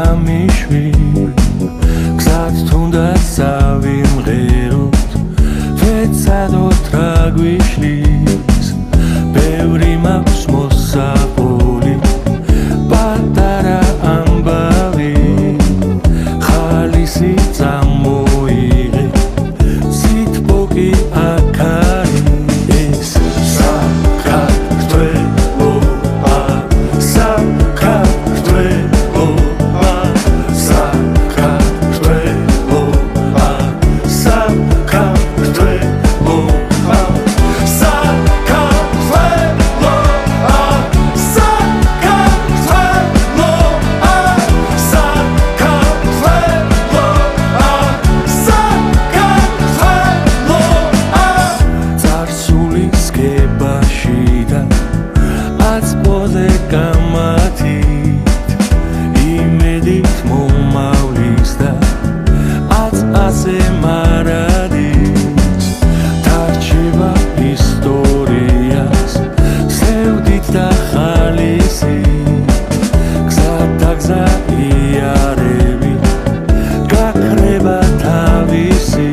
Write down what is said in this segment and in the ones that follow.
სამიშვი გზად თუნდაც ავიმღეროთ ვეცადოთ რა გვიშლის ბევრი მაქვს მოსაყოლი პატარა ამბავი ხალისი წამოიღე სიტბოკი აქარი ეს საქართველოა საქართველოა საქართველოა ისტორიას სევდით და ხალისი გზათა გზა იარები გაქრება თავისი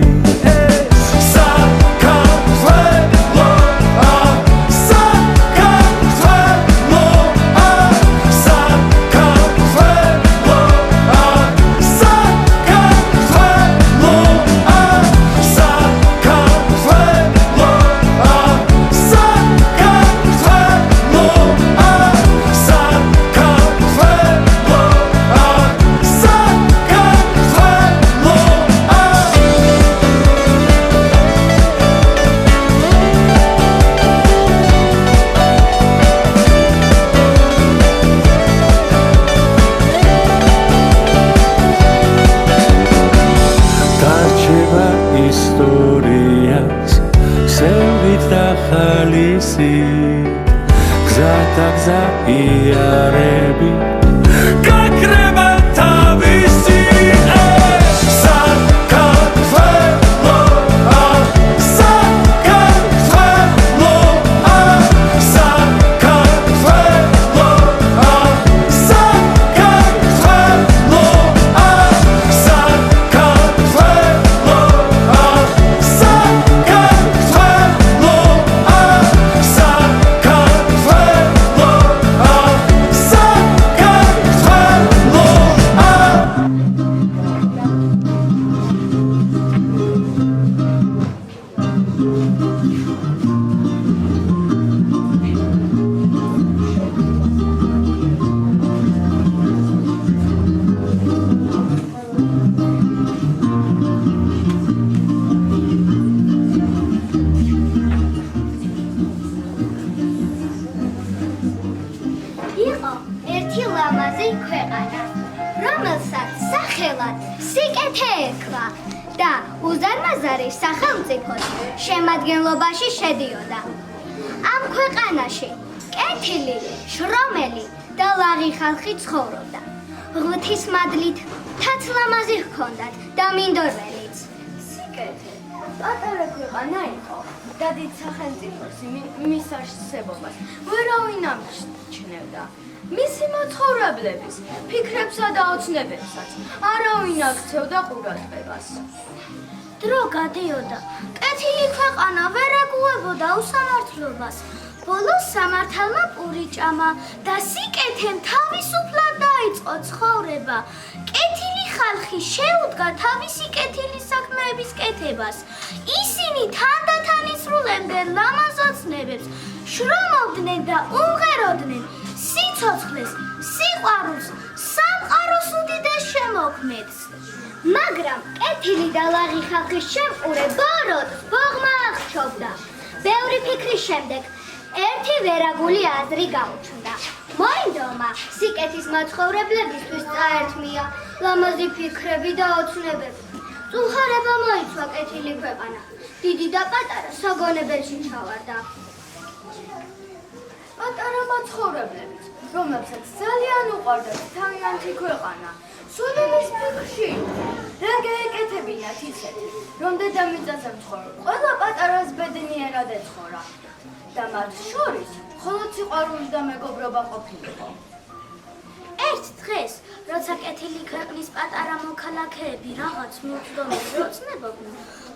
და უზარმაზარი სახელმწიფოს შემადგენლობაში შედიოდა. ამ ქვეყანაში კეთილი, შრომელი და ლაღი ხალხი ცხოვრობდა. ღვთისმადლით თაცლამაზი ჰქონდათ და მინდორველიც. სიკეთე პატარა ქვეყანა იყო და დიდ სახელმწიფოს მის არსებობას ვერავინ ამჩნევდა. მისი მაცხოვრებლების ფიქრებსა და ოცნებებსაც არავინ აქცევდა ყურადღებას. დრო გადიოდა, კეთილი ქვეყანა ვერ ეგუებოდა უსამართლობას. ბოლოს სამართალმა პური ჭამა და სიკეთემ თავისუფლად დაიწყო ცხოვრება. კეთილი ხალხი შეუდგა თავისი კეთილი საქმეების კეთებას. ისინი თანდათან ისრულებდნენ ლამაზ ოცნებებს, შრომობდნენ და უმღეროდნენ სიცოცხლეს, სიყვარულს, სამყაროს უდიდეს შემოქმედს. მაგრამ კეთილი და ლაღი ხალხის შემყურე ბოროტს ბოღმა აღჩობდა. ბევრი ფიქრის შემდეგ ერთი ვერაგული აზრი გაუჩნდა. მოინდომა სიკეთის მაცხოვრებლებისთვის წაერთმია ლამაზი ფიქრები და ოცნებები. წუხარება მოიცვა კეთილი ქვეყანა. დიდი და პატარა საგონებელში ჩავარდა. პატარა მაცხოვრებლებიც, რომელსაც ძალიან უყვარდათ თავიანთი ქვეყანა, სულელის ფიქრში რა გაეკეთებინათ ისეთი, რომ დედამიწაზე მცხოვრ ყველა პატარას ბედნიერად ეცხოვრა და მათ შორის მხოლოდ სიყვარული და მეგობრობა ყოფილიყო. ერთ დღეს, როცა კეთილი ქვეყნის პატარა მოქალაქეები რაღაც მუქდომებს ოცნებობდნენ,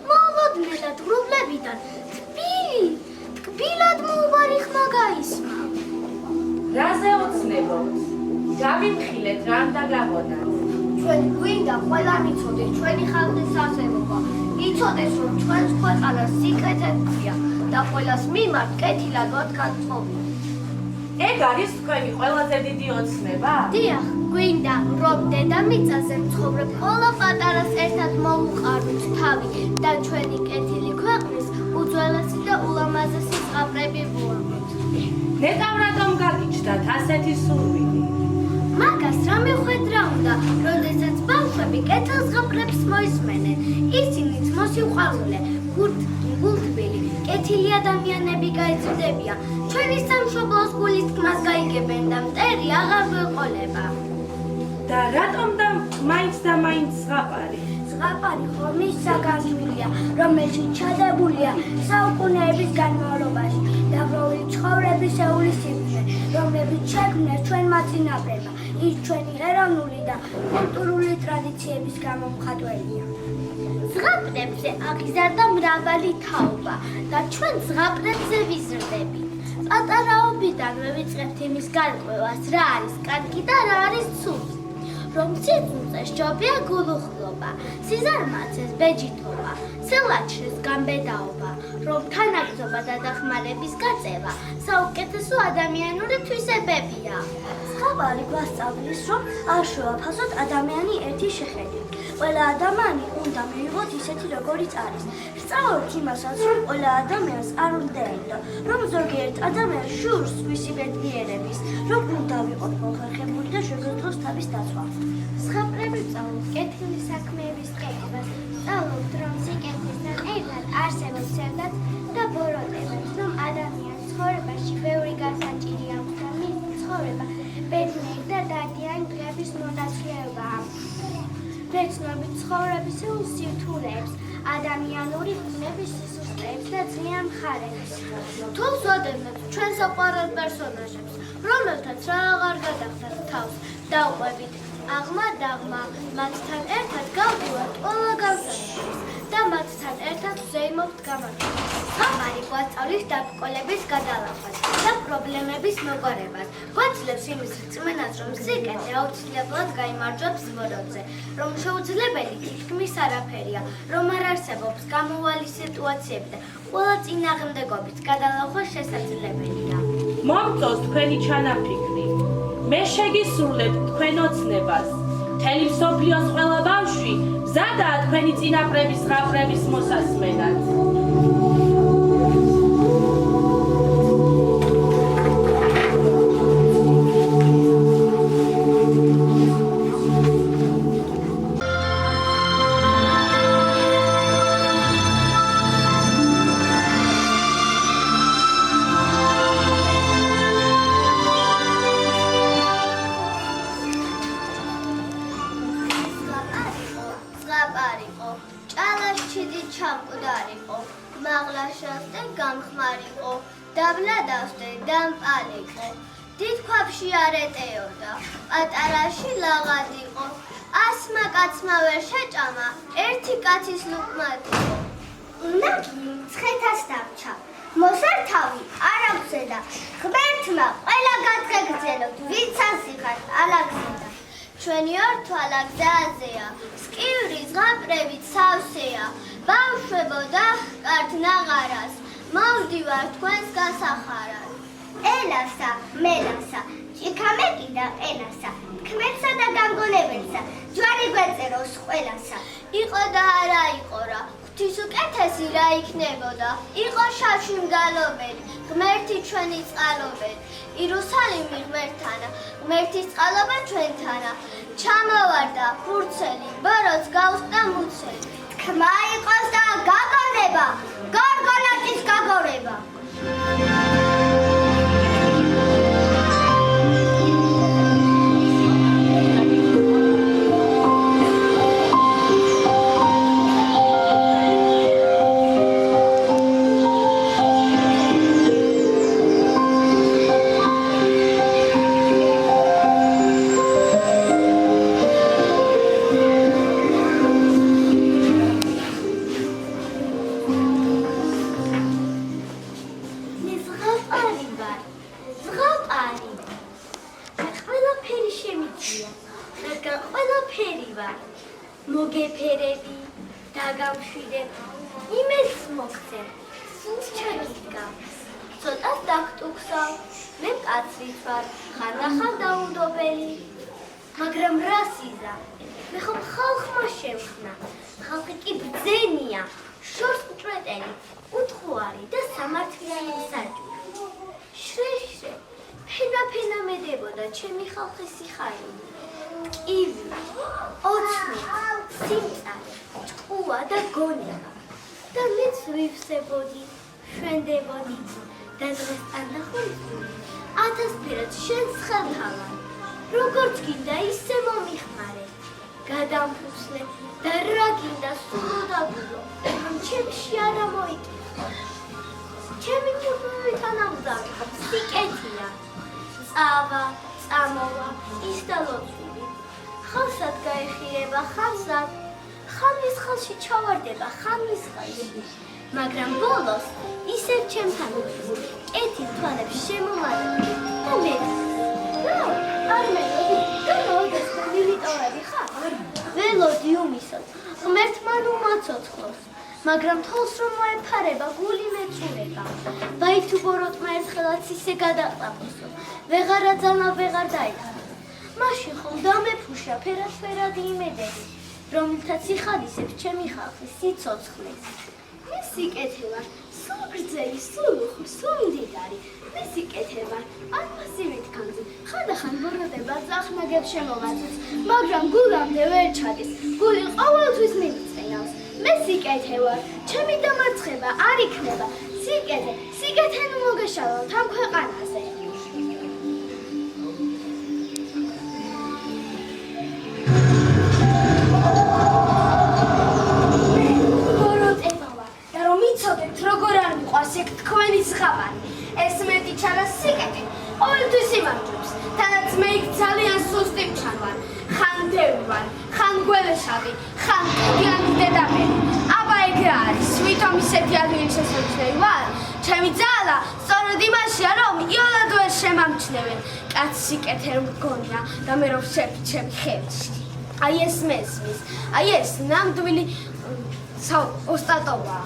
მოულოდნელად ღრუბლებიდან თბილად მოუბარი ხმა გაისმა. რაზე ოცნებობთ? გამიმხილეთ, რამ დაგაგონათ? ჩვენ გვინდა ყველამ იცოდეს ჩვენი ხალხის არსებობა. იცოდეს, რომ ჩვენს ქვეყანას სიკეთე ჰქვია და ყველას მიმართ კეთილად ვართ განწყობილი. ეგ არის თქვენი ყველაზე დიდი ოცნება? დიახ, გვინდა, რომ დედამიწაზე მცხოვრებ ყველა პატარას ერთად მოუყარვით თავი და ჩვენი კეთილი ქვეყნის უძველესი და ულამაზესი ზღაპრები ვუამბოთ. ნეტავ რატომ გაგიჩნდათ ასეთი სურვილი? მაგას რა მიხვედრა უნდა, როდესაც ბავშვები კეთილ ზღაპრებს მოისმენენ, ისინიც მოსიყვარულე, გულთბილი, კეთილი ადამიანები გაიზრდებიან, ჩვენი სამშობლოს გულის თქმას გაიგებენ და მტერი აღარ გვეყოლება. და რატომ და მაინც ზღაპარი? ზღაპარი ხორმის საგანძურია, რომელშიც ჩადებულია საუკუნეების განმავლობაში დაგროვილი ცხოვრების ეულისიბრძე, რომლებიც შექმნეს ჩვენმა წინაპრებმა. ის ჩვენი ეროვნული და კულტურული ტრადიციების გამომხატველია. ზღაპრებზე აღიზარდა მრავალი თაობა და ჩვენ ზღაპრებზე ვიზრდებით. პატარაობიდანვე ვიწყებთ იმის გარკვევას, რა არის კარგი და რა არის ცუდი. რომ სიძულზე სჯობია გულუხლობა, სიზარმაცეს ბეჯითობა, სილაჩრეს გამბედაობა, რომ თანაგზობა და დახმარების გაწევა საუკეთესო ადამიანური თვისებებია. ზღაპარი გვასწავლის, რომ არ შევაფასოთ ადამიანი ერთი შეხედვით. ყველა ადამიანი უნდა მივიღოთ ისეთი, როგორიც არის. სწავლობთ იმასაც, რომ ყველა ადამიანს არ უნდა ენდო, რომ ზოგიერთ ადამიანს შურს ვისი ბედნიერების, რომ უნდა ვიყოთ მოხერხებული და შეგვეძლოს თავის დაცვა. ზღაპრები სწავლობთ კეთილი საქმეების კეთებას, სწავლობთ, რომ სიკეთესთან ერთად არსებობს ერთად და ბოროტებას, რომ ადამიანის ცხოვრებაში ბევრი გასაჭირი აქვს და მისი ცხოვრება ბედნიერი და დადიანი დღეების მონაცვლეობაა. ბერძნობით ცხოვრების სირთულეებს, ადამიანური ხმების სისუსტეებს და ძლიერ მხარეებს. თუ ვზოდებთ ჩვენ საყვარელ პერსონაჟებს, რომელთაც რა აღარ გადახდათ თავს, დავყვებით აღმა-დაღმა, მათთან ერთად გავდივართ ყველა განსაკუთრებას და მათთან ერთად ვზეიმობთ გამარჯვებას. ზღაპარი გვასწავლის დაბრკოლების გადალახვას და პრობლემების მოგვარებას. გვაძლევს იმის რწმენას, რომ სიკეთე აუცილებლად გაიმარჯვებს ბოროტზე, რომ შეუძლებელი თითქმის არაფერია, რომ არ არსებობს გამოვალი სიტუაციები და ყველა წინააღმდეგობით გადალახვა შესაძლებელია. მომწონს თქვენი ჩანაფიქრი. მე შეგისრულებ თქვენ ოცნებას. მთელი მსოფლიოს ყველა ბავშვი მზადაა თქვენი წინაპრების ზღაპრების მოსასმენად. დაბლადავსდე დამპალიყო, დიდ ქვაბში არ ეტეოდა, პატარაში ლაღად იყო, ასმა კაცმა ვერ შეჭამა, ერთი კაცის ლუკმატიყო. ნაგი მცხეთას დავჩა, მოსართავი არ აქვსედა, ღმერთმა ყველა გადღეგრძელოთ, ვიცანს იხართ ალაგზედა. ჩვენი ორთვალა გზაზეა, სკივრი ზღაპრებით სავსეა, ბავშვებო დახკართ ნაღარას, მოვდივარ თქვენს გასახარად. ელასა, მელასა, ჭიქამეკი და ყელასა, თქმეთსა და გამგონებელსა, ჯვარი გვეწეროს ყველასა. იყო და არა იყო რა, ღვთის უკეთესი რა იქნებოდა, იყო შავში მგალობელი, ღმერთი ჩვენი წყალობელი, იერუსალიმი ღმერთთანა, ღმერთის წყალობა ჩვენთანა. ჩამოვარდა ფურცელი, ბოროტს გაუსწდა მუცელი. თქმა იყოს და გაგონება, გორგონატის გაგორება. ვარ. მოგეფერები, დაგამშვიდებ, იმედს მოგცემ, სულს ჩაგიდგავ. ცოტას დაგტუქსავ, მე კაცრიც ვარ, ხანდახან დაუნდობელი. მაგრამ რას იზამ? მე ხომ ხალხმა შევხნა, ხალხი კი ბრძენია, შორს მჭვეტელი, უთხუარი და სამართლიანი მსაჯული. შრე-შრე, ფენა მედებოდა ჩემი ხალხის სიხარული. ტკივილი, ოცნები, სიმწარე, ჭკუა და გონება. და მეც ვივსებოდი, შვენდებოდი და დღეს ანახულწული, ათასფერად შენს ხელთავარ. როგორც გინდა ისე მომიხმარე, გადამფუძნე და რა გინდა სულ დაგულო, რომ ჩემში არა მოიკითხო. ჩემი მუდმივით ანამგზავრი სიკეთეა, წავა, წამოვა, ის და ლოცვები. ხალხად გაეხირება ხალხად, ხამის ხელში ჩავარდება ხამის ხელში. მაგრამ ბოლოს ისევ ჩემთან უხსნი, კეთის თვალებს შემომარები და მე არ მეგოდი, განაოდეს მილიტორები ხარ? ველოდი უმისოდ, ღმერთმა ნუ მაცოცხლოს, მაგრამ თოლს რომ მოეფარება, გული მეწურება. ვაი თუ ბოროტმა ერთხელაც ისე გადაყლაპოსო, ვეღარა ძალა ვეღარ დაიხარ. მაშინ ხომ დამეფუშა ფერად-ფერადი იმედები, რომელთაც იხადისებს ჩემი ხალხი სიცოცხლეს. მე სიკეთე ვარ, სულ გრძელი, სულ უხვი, სულ მდიდარი. მე სიკეთე ვარ, არ მასივით ქანძი, ხანდახან ბოროტება წახნაგებს შემომაწვევს, მაგრამ გულამდე ვერ ჩადის, გული ყოველთვის მიმწყინავს. მე სიკეთე ვარ, ჩემი დამარცხება არ იქნება, სიკეთე ნუ მოგეშალოთ ამ ქვეყანაზე. როგორ არ მიყვარს ეგ თქვენი ზღაპარი, ეს მეტი ჩარა სიკეთე, ყოველთვის იმარჯვებს, თანაც მე იქ ძალიან სუსტი მჩანვარ, ხან დევი ვარ, ხან გველეშავი, ხან კუდიანი დედამერი, აბა ეგ რა არის, ვითომ ისეთი ადამიანი შესამჩნევი ვარ, ჩემი ძალა სწორედ იმაშია, რომ იოლად ვერ შემამჩნევენ, კაც სიკეთე რომ გგონია და მე რომ შევი ჩემი ხელში. აი ეს მესმის, აი ეს ნამდვილი ოსტატობაა.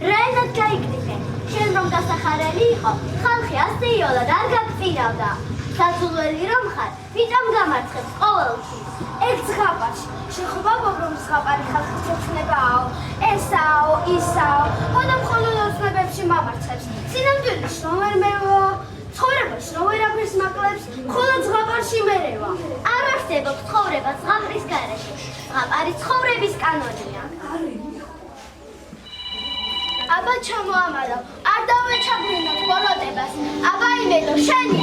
რაენად გაიკრიფე, შენ რომ დასახარელი იყო, ხალხი ასე იოლად არ გაგწინავდა. საზულველი რომ ხარ, ვიჭამ გამარცხებს ყოველთვის. ეგ ზღაპარში, შეხობავობ რომ ზღაპარი ხალხის ცოცხლებაო, ესაო, ისაო, ხოდა მხოლოდ ოცნებებში მამარცხებს. სინამდვილეში რომ ვერ მევა, ცხოვრებაში რომ ვერაფერს მაკლებს, მხოლოდ ზღაპარში მერევა. არ არსებობს ცხოვრება ზღაპრის გარეშე, ზღაპარი ცხოვრების კანონია. აბა ჩამოამალავ, არ დავეჩაგვრინოთ ბოროტებას, აბა იმედო, შენი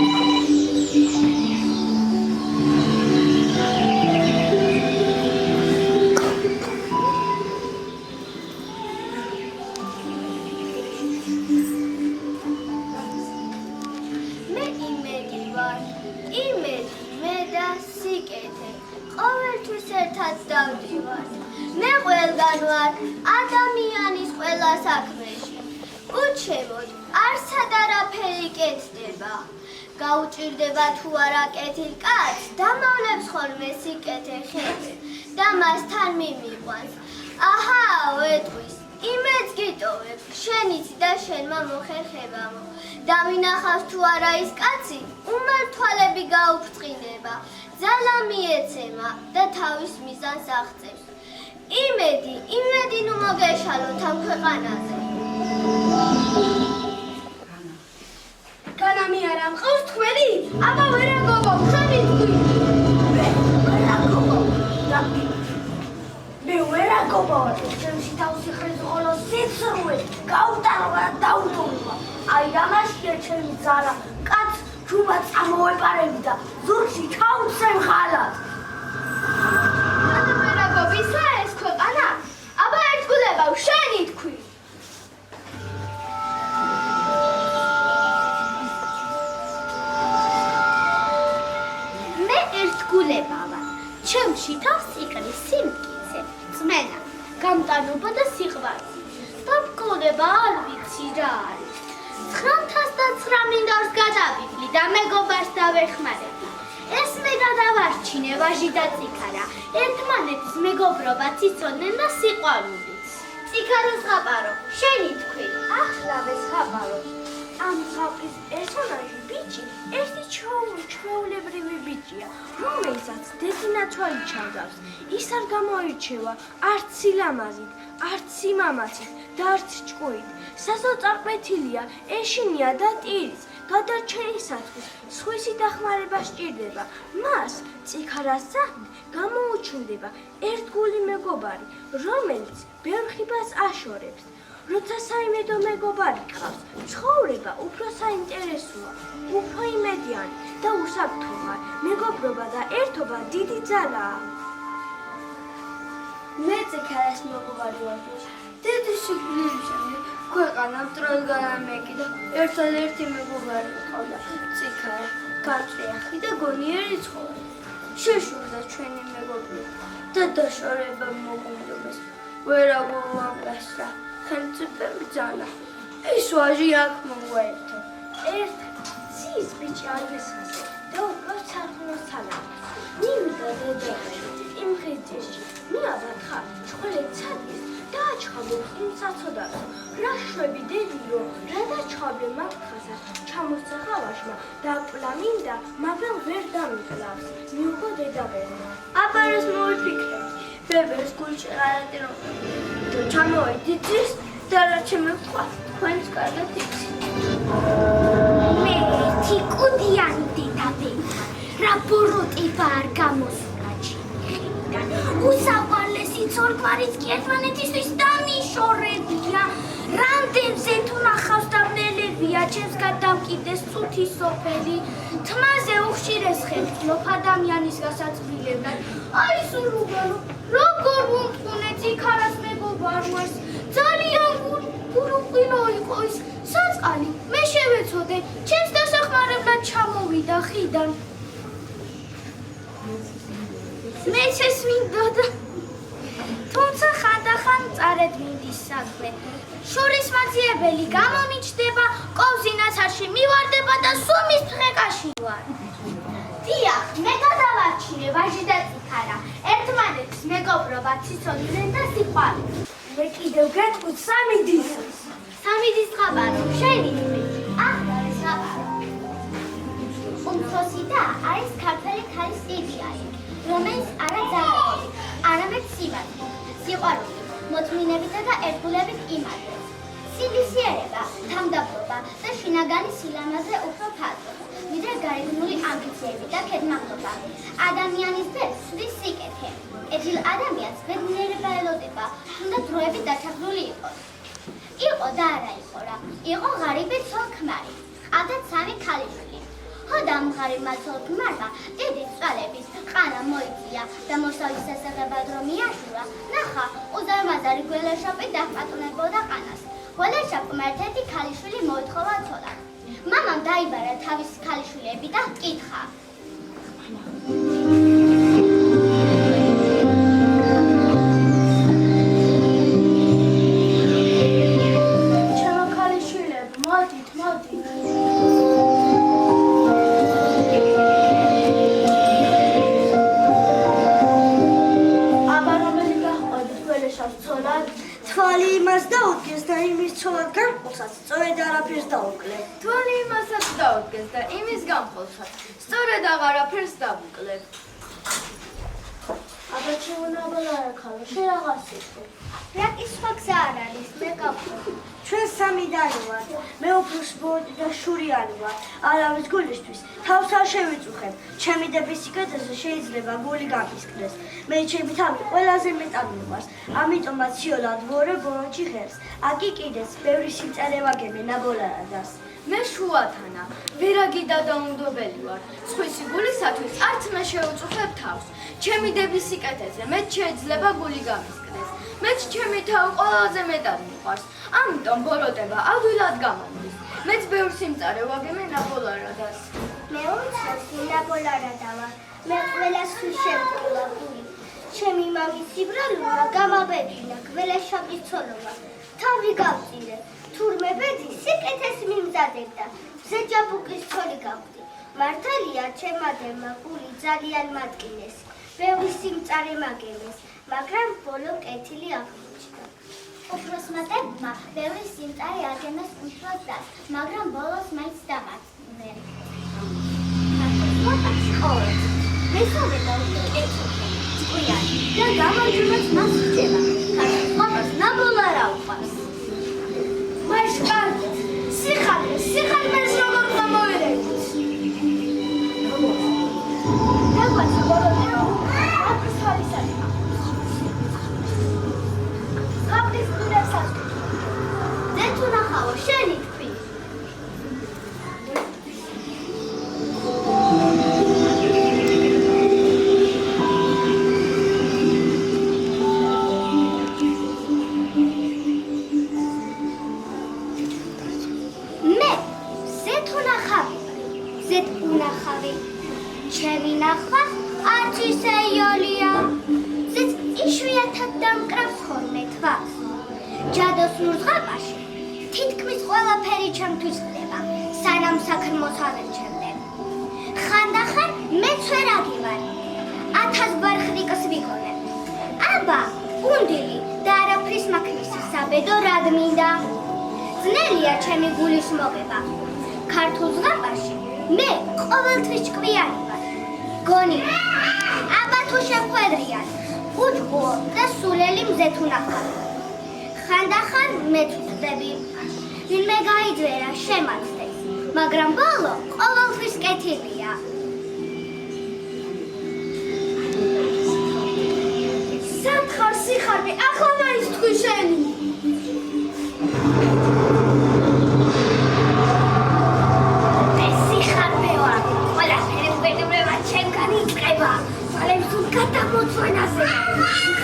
მე იმედი ვარ, მე და სიკეთე, ყოველთვის ერთად დავდივარ. მე ყველგან ვარ, ადამიანის ყველა საქმეში. უჩემოდ, არსად არაფერი კეთდება. გაუჭირდება თუ არა კეთილ კაცს, დამავლებს ხოლმე სიკეთე ხელი და მასთან მიმიყვანს. აჰაო, ეტყვის, იმედს გიტოვებ, შენიცი და შენმა მოხერხებამო. დამინახავს თუ არა ის კაცი, უმართვალები გაუფრწყინება, ძალა მიეცემა და თავის მიზანს აღწევს. იმედი ნუ მოგეშალოთ ამ ქვეყანაზე. განამი არა მყავს თქვენი? აბა ვერაგობო, ხანი თქვი. მე ვერაგობო, ჩემში თავისი ხრიზ ხოლო სიცრუე, გაუტარვა და დაუტოვება. აი ამაშია ჩემი ძალა, კაც ჯუბა წამოვეპარები და ზურგში ჩაუცემ ხალად. ვერაგობისა ეს ქვეყანა? აბა ერთგულებავ, შენი თქვი. მე ერთგულებავა, ჩემში თავს იყრის სიმტკიცე, წმენა, გამტანობა და სიყვარული. დამკონება არ ვიცი რა არის. 909 მინდორს გადავივლი და მეგობარს დავეხმარები. ეს მე გადავარჩინე ვაჟი და წიქარა, ერთმანეთს ერთმანეთის მეგობრობაც იცოდნენ და სიყვარულიც. წიქარას ხაპარო, შენი თქვი. ახლავე ხაპარო. ამ ხალხის პერსონაჟი ბიჭი ერთი ჩვეულებრივი ბიჭია, რომელსაც დედინაცვალი ჩავდავს. ის არ გამოირჩევა არც სილამაზით, არც სიმამაცით და არც ჭკუით. საზოწარკვეთილია, ეშინია და ტირის. გადარჩენისათვის სხვისი დახმარება სჭირდება. მას წიქარას სახით გამოუჩნდება ერთგული მეგობარი, რომელიც ბევრ ხიბას აშორებს. როცა საიმედო მეგობარი გყავს, ცხოვრება უფრო საინტერესოა, უფრო იმედიანი და უსაფრთხოა. მეგობრობა და ერთობა დიდი ძალაა. მე წიქარას მეგობარი ვარ. დიდი სიკვდილის შემდეგ ქვეყანა მტროდ განამეკიდა. ერთადერთი მეგობარი მყავდა წიქარა, გატრიახი და გონიერი ცხოვრება. შეშურდა ჩვენი მეგობრობა და დაშორება მოგუნდობეს. ვერა გვამგასრა. ხელმწიფე ბრძანა. ის ვაჟი აქ მოგვაერთო. ერთად ცის ბიჭი ალვესაზე და უფრო სარწმუნოს თალამს. ნიმდა დედამელი იმ ხეჭეში. მიაბათხა ჩხოლეთ ცადის და აჩხაბობს იმ საცოდარს. რა შვები დედიო, რა დაჩხაბლე მაგხაზა. ჩამოსცა ხავაშმა და პლამინდა, მაგრამ ვერ დამიკლავს. მიუღო დედაბერმა. აბარეს მოვიფიქრე. ბებერს გულში არატირობები და ჩამოვედი ძის და რა შემეყვა თქვენს კარგად იცი. მე ერთი კუდიანი დედაბერმა, რა ბოროტება არ გამოსულა ჩიხიდან. უსაყვარლესი ცოლ-ქმარიც კი ერთმანეთისთვის დამიშორებია. რამდენზე თუ ნახავს დავნელებია, ჩემს გადავკიდეს წუთი სოფელი. თმაზე უხშირეს ხერხლობ ადამიანის გასაცვლილებლად. აი სულუგანო, როგორ ვუმტყუნე წიქარას მეგობარს. ძალიან გულუყინო იყო ის საწყალი. მე შევეცოდე, ჩემს დასახმარებლად ჩამოვიდა ხიდან. მეც ეს მინდოდა. თუმცა ხანდახან წარედ მინდის საქმე. შურისმაძიებელი გამომიჩნდება, კოვზინასარში მივარდება და სუმის ფხეკაში ვარ. დიახ, მე გადავარჩინე ვაჟი და წიქარა. ერთმანეთის მეგობრობაც იცოდნენ და სიყვარული. მე კიდევ გეტყვით სამი დის. სამი დის ხაბარო, შენი თქვი. ახლავე ხაბარო. უმცროსი და არის ქართველი ქალის იდეალი, რომელიც არა ძალადობი, არამედ სიმართლე, სიყვარული, მოწმინებითა და ერთგულებით იმართებს. სილისიერება, თავმდაბლობა და შინაგანი სილამაზე უფრო ფართო, ვიდრე გარეგნული ამბიციები და ქედმაღლობა. ადამიანის ბედს სვლის სიკეთე. ეძილ ადამიანს ბედნიერება ელოდება, თუნდაც დროებით დაჩაგრული იყოს. იყო და არა იყო რა, იყო ღარიბი ცოლ-ქმარი, ჰყავდათ სამი ქალიშვილი. ხოდა ამ ღარიბმა ცოლ-ქმარმა დიდი წვალების ყანა მოიწია და მოსავლის სასაღებად რომ მიაშურა, ნახა უზარმაზარი გველეშაპი დაპატონებოდა ყანას. გველეშაპმა ერთ-ერთი ქალიშვილი მოითხოვა ცოლად. მამამ დაიბარა თავისი ქალიშვილები და ჰკითხა. ჩემო ქალიშვილები, მოდით, მოდით. აბა რომელი გაჰყავდით გველეშაპს ცოლად? თვალი იმას დაუდგეს და იმის ცოლად გამყოლსაც სწორედ არაფერს დაუკლებ. თვალი იმასაც დაუდგეს და იმის გამყოლსაც სწორედ აღარაფერს დავუკლებ. აბა ჩემონაბლა რა ქალო, შენ რაღაც იყო. რა კითხვა გზა არ არის, მე გავხდი. ჩვენ სამიდანი ვართ. მე უფროსბოდი და შურიანი ვარ. არავის გულისთვის თავს არ შევიწუხებ. ჩემი დების სიკეთეზე შეიძლება გული გამისკდეს. მე ჩემი თავი ყველაზე მეტად მიყვარს. ამიტომაც სიოლად ვორე ბორონჩი ღერს. აკი კიდეც ბევრი სიმწარე ვაგებე ნაბოლარადას. მე შუათანა, ვერაგი დადაუნდობელი ვარ. სხვისი გულისათვის არც მე შევუწუხებ თავს. ჩემი დების სიკეთეზე მეც შეიძლება გული გამისკდეს. მეც ჩემი თავი ყველაზე მეტად მიყვარს. ამიტომ ბოროტება ადვილად გამომდის. მეც ბევრ სიმწარე ვაგებე ნაბოლარადას. მე უცნაური ნაბოლარადა ვარ. მე ყველასთვის შემკულა გული. ჩემი მამის სიბრალუა გამაბედინა გველეშაპის ცოლობა. თავი გავწირე. თურმე ბედი სიკეთეს მიმზადებდა. ზეჯაბუკის ცოლი გავხდი. მართალია ჩემადერმა გული ძალიან მატკინეს. ბევრი სიმწარე მაგელეს, მაგრამ ბოლო კეთილი აღმოჩნდა. უფროსმა დებმა ბევრი სიმწარე აგენას უშუალოდ დას, მაგრამ ბოლოს მაინც დამარცხდნენ. მესამე და კეთილი ჭკვიანი და გამარჯვებაც მას რჩება. ხალხს ნაბოლა რა უყვარს. მას კარგად, სიხარბეს როგორ გამოვირეკოს. დაგვაცა ბოლომდე აფრის ხალისად. ხალხის გუნებსაც ზე თუ ნახავო შენი თქვი. მე ზე თუ ნახავი, ზე უნახავი. ჩემი ნახვა არც ისე იოლია, ზეც იშვიათად დამკრავს ხოლმე თვალს. ჯადოს ნურ ზღაპარში თითქმის ყველაფერი ჩემთვის ხდება, სანამ საქმოს აღერჩევდე. ხანდახან მეც ვერ აგივარ, 1000 ბარხნიკს ვიგონებ. აბა, გუნდილი და არაფრის მაქმის საბედო რად მინდა. ძნელია ჩემი გულის მოგება. ქართულ ზღაპარში მე ყოველთვის ჭკვიანი ვარ. გონი, აბა თუ შეხვედრიან, უჯგო და სულელი მზეთ უნახავ. ხანდახან მეც ვწდები, ვინმე გაიძვერა შემაცდეს, მაგრამ ბოლო ყოველთვის კეთილია. სათხარ სიხარბე, ახლა მაინც თქვი შენი. სიხარბე ვარ, ყველაფერი გვედურება ჩემგან იწყება. მალე თუ გადამოწვენაზე.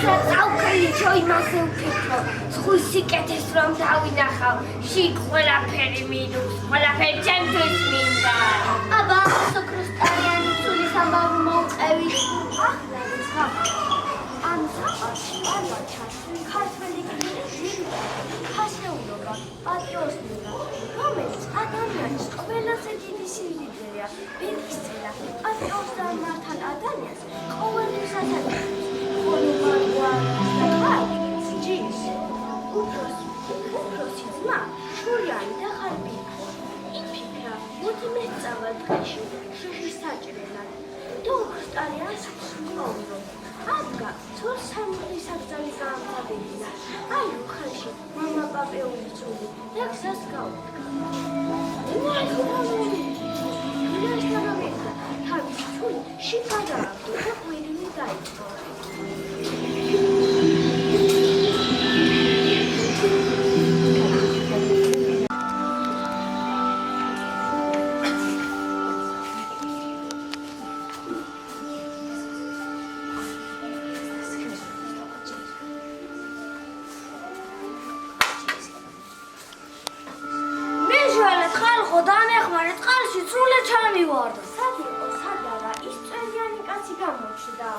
საუკეთესო იმასე უკეთო. ზღვის სიკეთეს რომ დავინახავ. შიგ ყველაფერი მინუს, ყველაფერი ჩემთვის მინდა. აბა, სოკრუსტარიანი ცულის ამბავი მოვყევი. ახლა ზღაპარში. ამ ზღაპარში ალბათ ქართველი გმირები ხასეულობა, პატრიოტიზმი, რომელიც ადამიანის ყველაზე დიდი სიმდიდრეა, ბედისწერა, პატრიოტს და მართან ადამიანს ყოველთვის ასაკებს. ხოლო უფროსი ძმა შურიანი და ხარბი იყო. იფიქრა, მოდი მეწავა დღეში შუშის საჭრელად და უკრუსტარიანს ვსწავლო. ადგა ცოლ სამი საგზავნის გაამთავრებინა. აი ხანში მამა პაპეული ცოლი და გზას გაუდგა. თავის ცოლი შიგ გადააგდო და ყვირილი დაიწყო. სად იყო, სად არა, ის წვენიანი კაცი გამოჩნდა.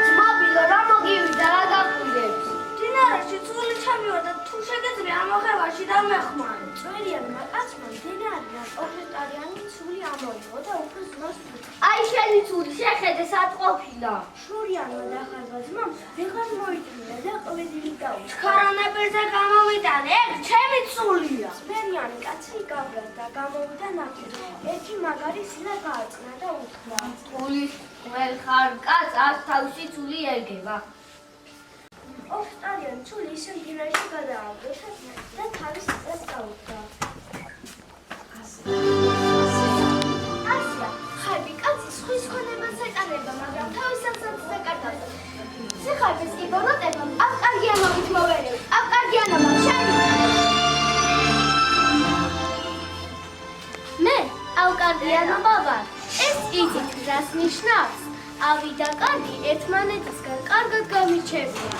ძმობილო, რა მოგივიდა, რა გაყვირებს? მდინარეში ცული ჩამივარდა, თუ შეგეძლია ამოღებაში და მეხმარი. წვენიანმა კაცმა მდინარიდან ოქროსტარიანი ცული ამოიღო და უფროს ძმას უთხრა. აი შენი ცული, შეხედე, სად ყოფილა? შურიანმა და ხარბა ძმამ ვეღარ მოიწმინდა და ყვედილი დაუჭა. ქარონებელზე გამოვიტანე, ეგ ჩემი ცულია. წვენიანი კაცი გაბრაზ და გამოვიდა ნაპირზე. ერთი მაგარი სილა გააწნა და უთხრა. ცულის ყველ ხარ კაც ას თავისი ცული ერგება. ოქროსტარიანი ცული ისე მდინარეში გადააგდო და თავის წეს გაუდგა. ასია, ხარბი კაცი სხვის ხონებას ეკარება, მაგრამ თავის ასაკს ეკარგავს. სიხარბეს კი ბოროტებამ აფკარგიანობით მოვერევ. აფკარგიანობა შენი. მე ავკარგიანობა ვარ. ეს იცით რას ნიშნავს? ავი და კარგი ერთმანეთისგან კარგად გამირჩევიან.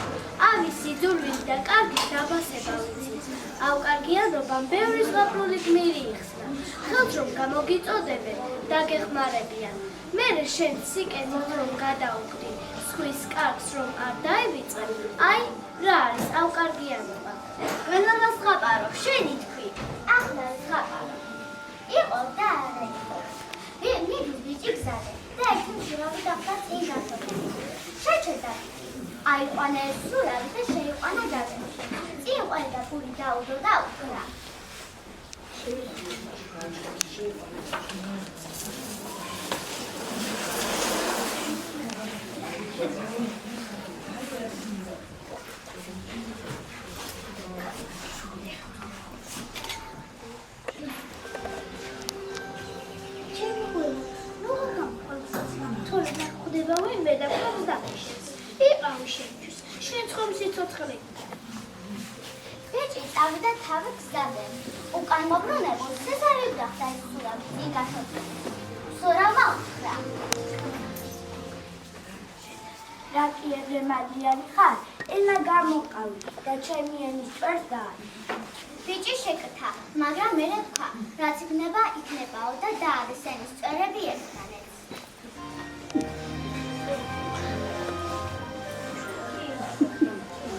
ავი სიძულვილი და კარგი დაბასება ვიცით. ავკარგიანობამ ბევრი ზღაპრული გმირი იხსნა. ხელს რომ გამოგიწოდებენ, დაგეხმარებიან. მერე შენ სიკეთით რომ გადაუგდი, სხვის კარგს რომ არ დაივიწყებ, აი რა არის ავკარგიანობა. ყველანა ზღაპარო, შენი თქვი. ახლა ზღაპარო. იყო და არა იყო. მიდის ბიჭი გზაზე და და ერთი მშვილობი გახდა წინ გასოფლებული. შეჩერდა აიყვანა ეს სულავი და შეიყვანა გაზეთში. წინ ყველდა ფული დაუდო და უკრა. ბიჭი წავიდა თავი გზაზე. უკან მობრუნებულ სეზარი გახდა ეს სულავი წინ გასოფლებული. სურავმა უთხრა. რა კი ებრემადიანი ხარ? ენა გამოყავი და ჩემი ენის ჭერს დაარი. ბიჭი შეკრთა, მაგრამ მერე თქვა, რაც იქნება, იქნებაო და დაადეს ენის ჭერები ერთმანეთს.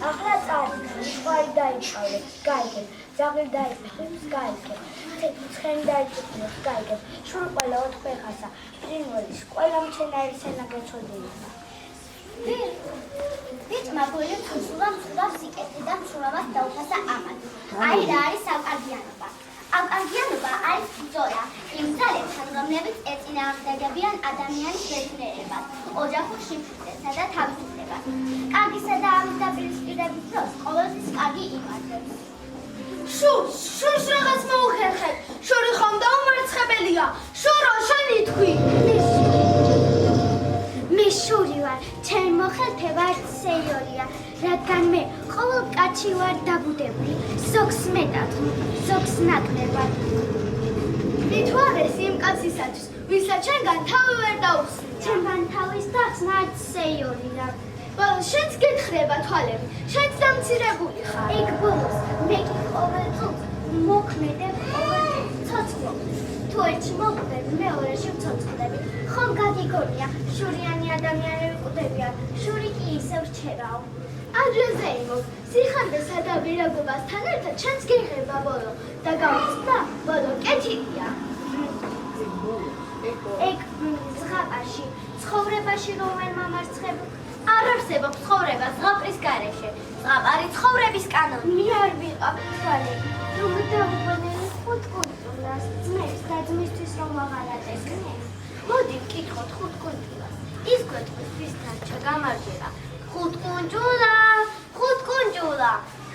ახლა წავიდა, შვარი დაიჭავე, გაიგებ, ძაღლი დაიფხვის, გაიგებ, ცხენი დაიჭიროს, გაიგებ, შური ყველა ოთხფეხასა, ფრინველის, ყველა მცენარის ენა გეცოდინება. ბიჭმა გული ცურვა მცურავს იკეთე და მცურავად დაუფასა ამად. აი რა არის ავკარგიანობა. ავკარგიანობა არის ბრძოლა იმ ძალებთან, რომლებიც ეწინააღმდეგებიან ადამიანის ბედნიერებას, ოჯახურ სიმშვიდესა და თავისუფლებას. კარგისა და ამის დაპირისპირების დროს ყოველთვის კარგი იმართებს. შურს რაღაც მოუხერხეთ. შური ხომ დაუმარცხებელია. შურო, შენი თქვი. მე შური ვარ, ჩემი მოხელთება სეიორია, რადგან მე ყოველ კაცი ვარ დაბუდებული, ზოგს მეტად, ზოგს ნაკლებად. მithوارეს იმ კაცისათვის, ვისაც შენგან თავი ვერ დაუსწრია. ჩემგან თავის დახსნად სეიორია. შენც გეთხრება თვალები, შენც დამცირებული ხარ. იქ ბოლოს მე კი ყოველ წუთს მოქმედებ ყოველ ცოცხლობს. თუ ერთში მოკვდები, მეორეში ვცოცხლები. ხომ გაგიგონია, შურიანი ადამიანები კვდებიან, შური კი ისევ რჩებაო. ადრეზე იმო, სიხარბესა და ვირაგობასთან ერთად შენც გეღება ბოლო და გავწდა, ბოლო კეთილია. ეგ ზღაპარში, ცხოვრებაში რომელ მამარცხებ, არ არსებობს ცხოვრება ზღაპრის გარეშე. ზღაპარი ცხოვრების კანონი. მე არ ვიყავ თვალე, რომ დავუბანელი 5 კუნძულას, ძმებს და ძმისთვის რომ აღარატესნე. მოდი ვკითხოთ 5 კუნძულას. ის გვეტყვის ვის დარჩა გამარჯვება. 5 კუნძულა, 5 კუნძულა.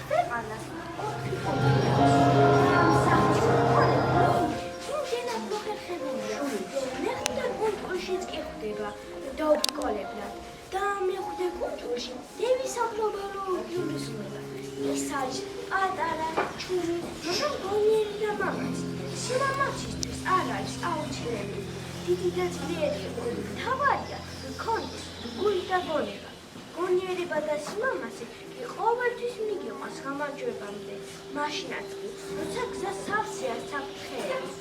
ქვეყანას 4 კუნძულა. დაუბრკოლებდათ და მეხუთე კუნძულში დევის სამფლობელო იურისმელა. ის არის პატარა ჩური, გონიერი და მამაცი. სიმამაცისთვის არ არის აუცილებელი. დიდი და ძლიერი თავარია, ქონდეს გული და გონება. გონიერება და სიმამაცი კი ყოველთვის მიგიყვანს გამარჯვებამდე. მაშინაც კი, როცა გზა სავსეა საფრთხეებს.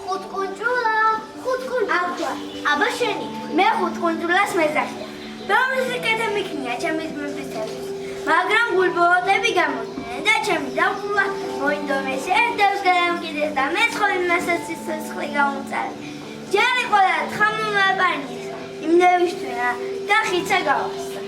5 კუნძულა, 5 კუნძულა. აბა შენი, მე 5 კუნძულას მეზახია. ბევრიზიკეთე მიქნია ჩემი ძმებისათვის, მაგრამ გულბოლოტები გამოდნენ და ჩემი დაუბრულა მოინდომეს ერთდევს გადამკიდეს და მე ცხოვრებასაც სისხლი გაუმწარი. ჯერ იყო და თხამულაპარნიეს, იმდევისთვენა და ხიცა გავასწა.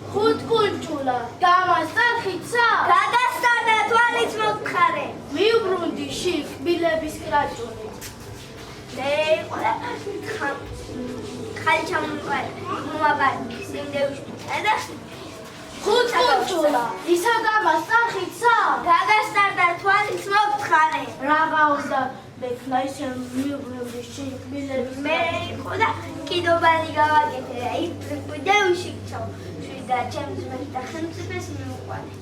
ხუთ კუნძულა, გამასწარ ხიცა. გადასტარდა თვალიც მოგხარე. მიუბრუნდი შიგ ბილების კრაჭუნი. მე ყველა ხალი ჩამოყარა. მომაბარი, სიმდევისთვენა და ხუთ კუნძულა, ისა გამასწარ ხიცა. გადასტარდა თვალიც მოგხარე. რაღა უნდა მექნა ისე მიუბრუნდი შიგ ბილების მე იყო და კიდობანი გავაკეთე და იფრიყვი და უშიქჩავ. შვიდა ჩემს ძმებს და ხელმწიფეს მიუყვანე.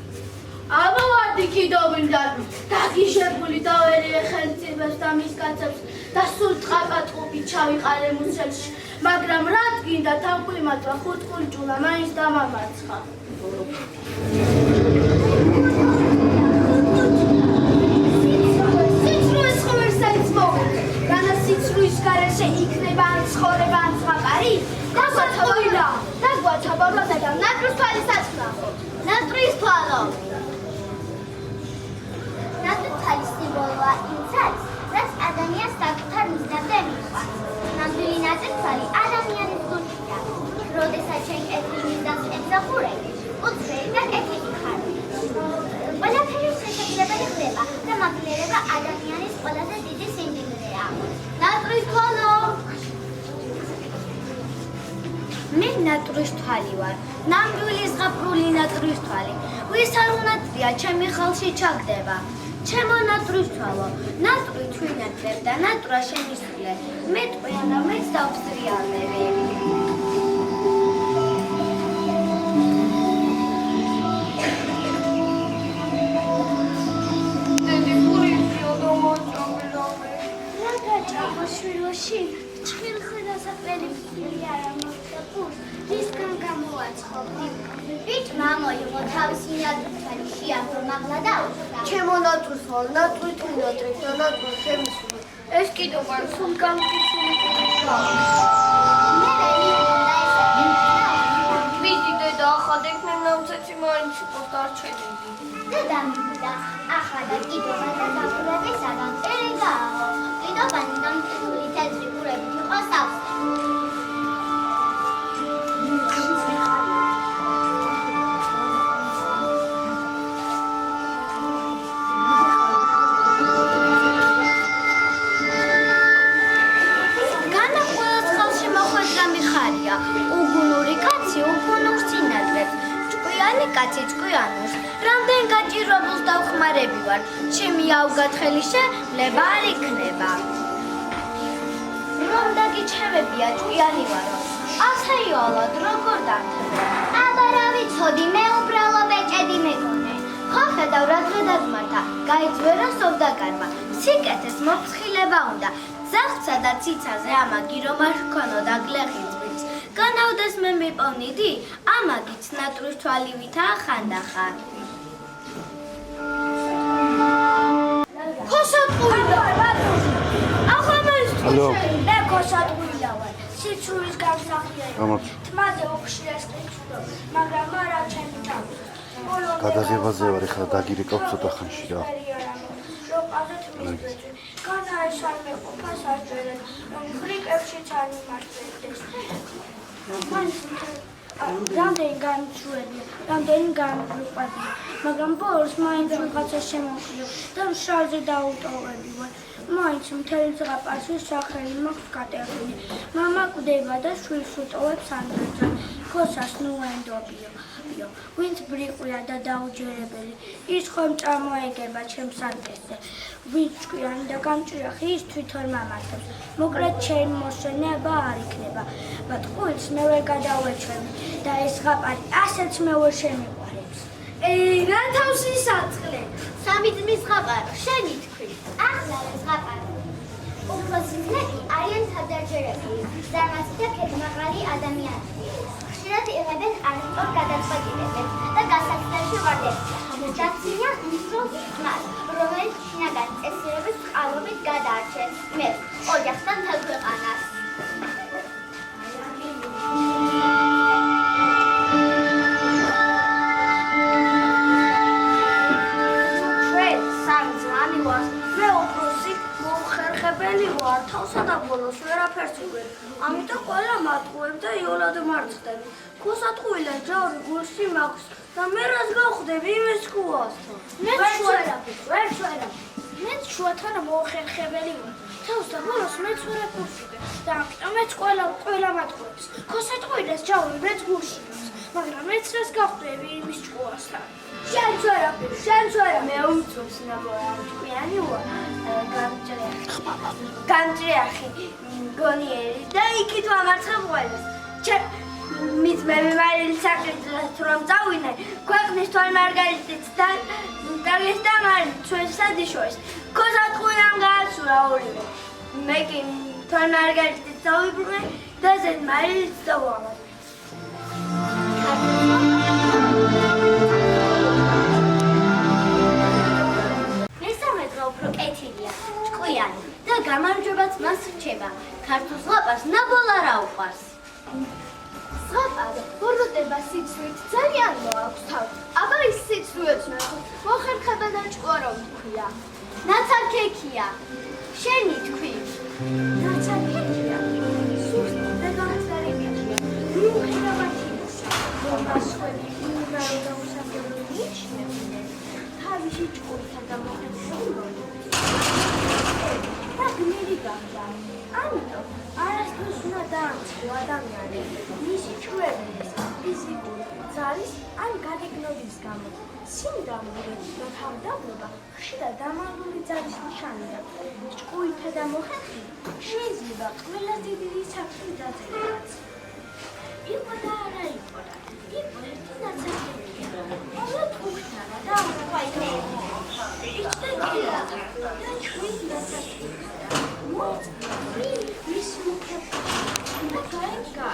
აბა ვარდი კიდობილდან დაგიჟებული და ვერი ხელმწიფეს და მის კაცებს და სულ ტყაპატყუპი ჩავიყარე მუცელში, მაგრამ რა გინდა თავმყლიმატვა 5 კუნძულა მაინც დამამარცხა. სიცრუეს ღმერთსა გარეშე იქნება ცხოვრება ან ზღაპარი? დაგვაცა ბორბალსა და ნატრის თვალის აცნახო. ნატრის თვალო. ნატრის თვალის სიმბოლოა იმცაც, რაც ადამიანს საკუთარ მიზნებზე მიყვანს. ნამდვილი ნატრის თვალი ადამიანის გულშია. როდესაც შენ კეთილ მიზანს ემსახურები, უცვლელი და კეთილი ხარ. ყველაფერი შესაძლებელი ხდება და მაგნიერება ადამიანის ყველაზე დიდი სიმდიდრეა. ნატრის თვალო. მე ნატრის თვალი ვარ. ნამდვილი ზღაპრული ნატრის თვალი. ვის არ უნატრია ჩემი ხალხში ჩაგდება. ჩემო ნატრის თვალო. ნატრი თვინატრებ და ნატრა შემისვლე. მე ტყვია და მე დავსრიალები. შვილოში ჩხილხილასაყრელი ფილი არა მოხდა რისგან გამოაცხობდი ბიჭმა მოიღო თავისი ნატრის თვალი შეაფრო მაღლა და უხდა. ჩემო ნატრის თვალი, ნატრი თვინატრებ და ნატრი შემისვლე. ეს კიდევ არ სულ გამკიცული კითხვა. მე უნდა ესე ვიდი დედა ახადებ მე ნამცეცი მაინც იყოს დარჩენილი. დედა მივიდა ახლა კიდობა და დაბრუნებისაგან ერეგაო. კიდობანი დამტკიცული თეთრი ყურებით იყო სავსე. განა ყველას ხალხში მოხვედრა მიხარია. უგუნური კაცი უგუნურს წინადრებს. ჭკვიანი კაცი ჭკვიანურს. რამდენ გაჭირვებულს დავხმარები ვარ. ჩემი ავგათხელი შევლება არ იქნება. რომ დაგიჩევებია ჭკვიანი ვარო. ასე იოლად როგორ დამთრდა. აბარა ვიცოდი მე უბრალო ბეჭედი მეგონე. ხო ხედავ რა დღე დაგმართა. გაიწვერა სოვდაგარმა. სიკეთეს მოფრთხილება უნდა. ზახსა და ციცაზე ამაგი რომ არ ჰქონოდა გლეხი ძვირს. განავდეს მე მიპოვნიდი, ამაგიც ნატრის თვალივითაა ხანდახან. ქოსატყუილა. ახლა მე ქოსატყუილა ვარ. სიცრუის გამსახია. თმაზე ოქშიას ყიჩვრო, მაგრამ არა ჩემი თავი. გადაღებაზე ვარ, ეხლა დაგირეკავ ცოტა ხანში რა. რამდენი განჩუებია, რამდენი განვიყვებია, მაგრამ ბოლოს მაინც ვიღაცა შემოხია და მშრალზე დაუტოვები ვარ. მაინც მთელი ზღაპარში სახელი მაქვს კატერინე. მამა კვდება და შვილს უტოვებს ანდრეჯან. ქოსას ნუ ენდობიო. ვინც ბრიყვია და დაუჯერებელი, ის ხომ წამოეგება ჩემს ანტესზე. ვინც ჭკვიანი და გამჭრიახი, ის თვითონ მამართებს. მოკლედ ჩემი მოსვენება არ იქნება. ბატყუილს მე ვერ გადავეჩვევი და ეს ზღაპარი ასეც მე ვერ შემიყვარებს. რა თავს ისაწყლე? სამი ძმის ზღაპარო, შენი თქვი. ახლა რა ზღაპარო. უფროსი ძმები არიან თავდაჯერებული, ზარმაცი და ქედმაღალი ადამიანები. ხშირად იღებენ არასწორ გადაწყვეტილებებს და გასაცდელში ვარდებიან. დაცინია მისროს ძმას, რომელიც შინაგანი წესიერების წყალობით გადაარჩენს მერს, ოჯახს და მთელ ქვეყანას. ჩვენ სამი ძმანი ვართ. მე უფროსი მოხერხებელი ვარ. თავსა და ბოლოს ვერაფერს ვიგებ. ამიტომ ყველა მატყუებ და იოლად მარცხდები. ქოსატყუილა ჯავრი გულში მაქვს და მე რას გავხდები იმის ხუასთან. მე შუათან მოხერხებელი ვარ. თავს და ბოლოს მეც ვერაფერს ვიგებ და ამიტომ მეც ყველა მატყუებს. ქოსატყუილას ჯავრი მეც გულში მაქვს, მაგრამ მეც რას გავხდები იმის ჭკუასთან. შენც ვერაფერს, მე უმცროსი ნაბოლო ჭკვიანი ვარ. გამჭრიახი, გონიერი და იქით ვამარცხებ ყველას. მიწმები მარილის საკრიტლას თუ რომ წავინე, ქვეყნის თვალმარგალიტიც და დაგეს და მარილი ჩვენს სადიშოეს. ქოსატყუილამ გააცურა ორივე. მე კი თვალმარგალიტიც დავიბრუნე და ზედ მარილიც დავამატე. მესამე დღე უფრო კეთილია, ჭკვიანი და და გამარჯვებაც მას რჩება. ქართულ ზღაპარს ნაბოლ არ აუყვარს. ზღაპარს ბოროტება სიცივით ძალიან მოაქვს თავი. აბა ის სიცივეც მოხერხება და ჭკუარო თქვია. ნაცარქექია. შენი თქვი. ნაცარქექია. სუსტ და განცდარებითია. მიუხედავად რომ მასველი უნარო და უსაფრთხო ნიშნებდნენ, თავისი ჭკუითა და მოხერხებული და გმირი გახდა. ამიტომ არასდროს უნდა დაამცრო ადამიანი მისი ჩვეულის, ფიზიკური ძალის ან გარეგნობის გამო. სიმდაბლე და თავდაბლობა ხშირად დამალული ძალის ნიშანია. ჭკუითა და მოხერხი შეიძლება ყველაზე დიდი საფრთხის დაძებაც. იყო და არა იყო და იყო ერთი ნაცარქექია. ყოველ თუხთანა და უყვაითო იჩდენკილა და ჩვენი ნაცარქექია. მის მუქებაში და გაიგა.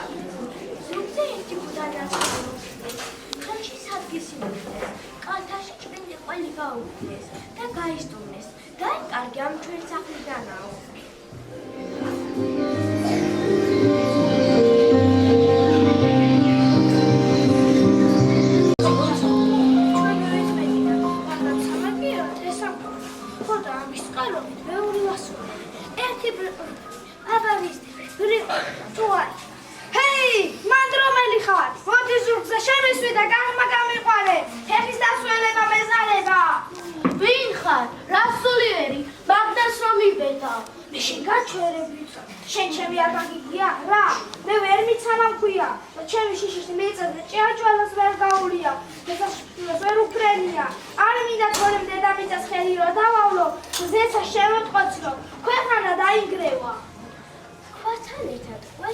ზოგზე ერთი ბუდანაცარქექია. ხელში სადგისი მიხდეს, კალთაში ჭრინდი ყველი გაუგდეს და გაისტუმნეს. გაიკარგე ამ ჩვენ სახლიდანაო. შენ ჩემი არ გაგიგია რა მე ვერ მიცამამ ქვია ჩემი შიშის მეწადე ჭიაჭვალას ვერ გაულია მესაშვილს ვერ უფრენია არ მინდა თორემ დედამიწას ხელი რო დავავლო ზეცა შემოტყოცრო ქვეყანა დაინგრევა ქვასთან ერთად ყველ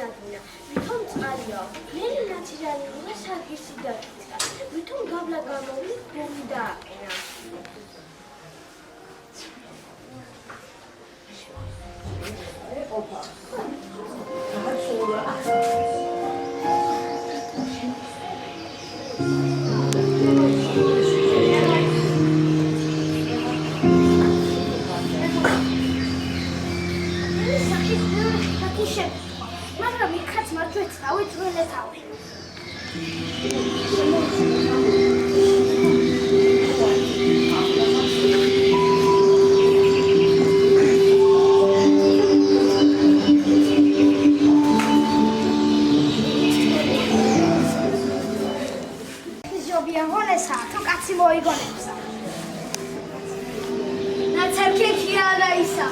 ადვინა ვითომ წყალია მელი ნაცირალია სარგისი დაკიცხა ვითომ გავლა გამოვლი გული დააყენა მაგრამ იქაც მარჯვეც თავი ძველი თავი მოიგონებსა. ნაცარქექია და ისა.